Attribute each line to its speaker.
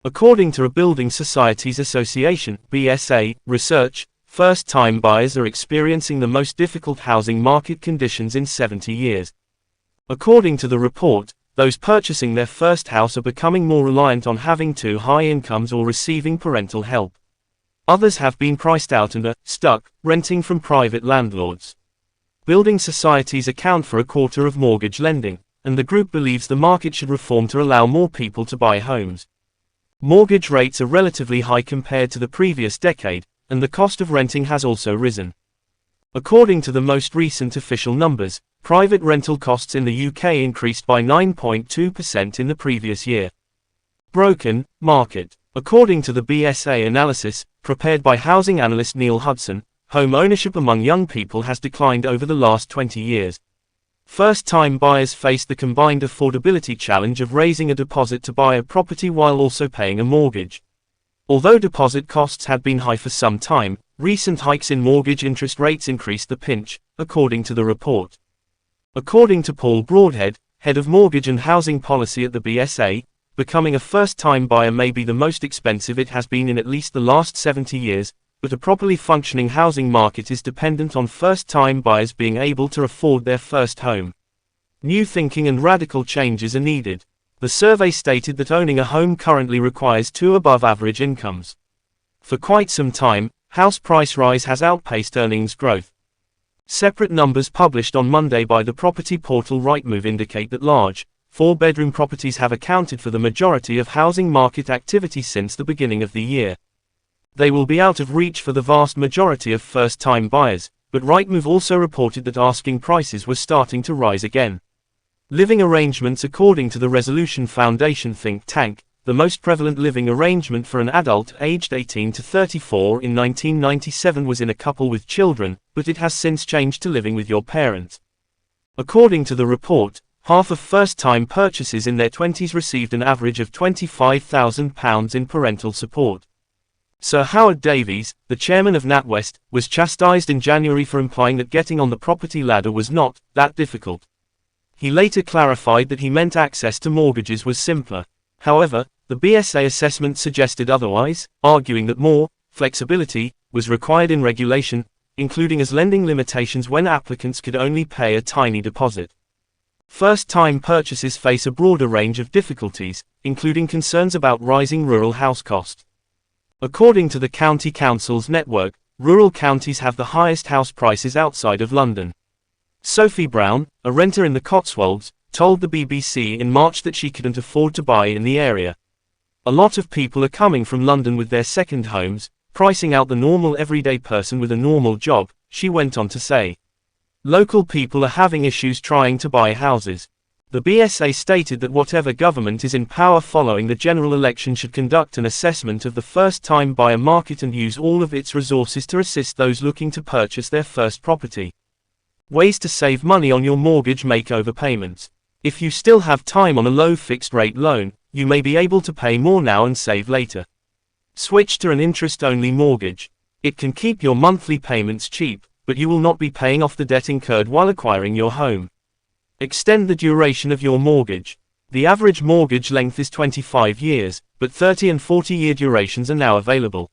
Speaker 1: According to a Building Societies Association (BSA) research, first-time buyers are experiencing the most difficult housing market conditions in 70 years. According to the report, those purchasing their first house are becoming more reliant on having too high incomes or receiving parental help. Others have been priced out and are stuck, renting from private landlords. Building societies account for a quarter of mortgage lending, and the group believes the market should reform to allow more people to buy homes. Mortgage rates are relatively high compared to the previous decade, and the cost of renting has also risen. According to the most recent official numbers, private rental costs in the UK increased by 9.2% in the previous year. Broken market. According to the BSA analysis, prepared by housing analyst Neil Hudson, home ownership among young people has declined over the last 20 years. First-time buyers face the combined affordability challenge of raising a deposit to buy a property while also paying a mortgage. Although deposit costs had been high for some time, recent hikes in mortgage interest rates increased the pinch, according to the report. According to Paul Broadhead, head of mortgage and housing policy at the BSA, becoming a first-time buyer may be the most expensive it has been in at least the last 70 years, but a properly functioning housing market is dependent on first-time buyers being able to afford their first home. New thinking and radical changes are needed. The survey stated that owning a home currently requires 2 above-average incomes. For quite some time, house price rise has outpaced earnings growth. Separate numbers published on Monday by the property portal Rightmove indicate that large, 4-bedroom properties have accounted for the majority of housing market activity since the beginning of the year. They will be out of reach for the vast majority of first-time buyers, but Rightmove also reported that asking prices were starting to rise again. Living arrangements. According to the Resolution Foundation think tank, the most prevalent living arrangement for an adult aged 18 to 34 in 1997 was in a couple with children, but it has since changed to living with your parent. According to the report, half of first-time purchases in their 20s received an average of £25,000 in parental support. Sir Howard Davies, the chairman of NatWest, was chastised in January for implying that getting on the property ladder was not that difficult. He later clarified that he meant access to mortgages was simpler. However, the BSA assessment suggested otherwise, arguing that more flexibility was required in regulation, including as lending limitations when applicants could only pay a tiny deposit. First-time purchases face a broader range of difficulties, including concerns about rising rural house costs. According to the County Council's network, rural counties have the highest house prices outside of London. Sophie Brown, a renter in the Cotswolds, told the BBC in March that she couldn't afford to buy in the area. A lot of people are coming from London with their second homes, pricing out the normal everyday person with a normal job, she went on to say. Local people are having issues trying to buy houses. The BSA stated that whatever government is in power following the general election should conduct an assessment of the first-time buyer market and use all of its resources to assist those looking to purchase their first property. Ways to save money on your mortgage makeover payments. If you still have time on a low fixed-rate loan, you may be able to pay more now and save later. Switch to an interest-only mortgage. It can keep your monthly payments cheap, but you will not be paying off the debt incurred while acquiring your home. Extend the duration of your mortgage. The average mortgage length is 25 years, but 30 and 40-year durations are now available.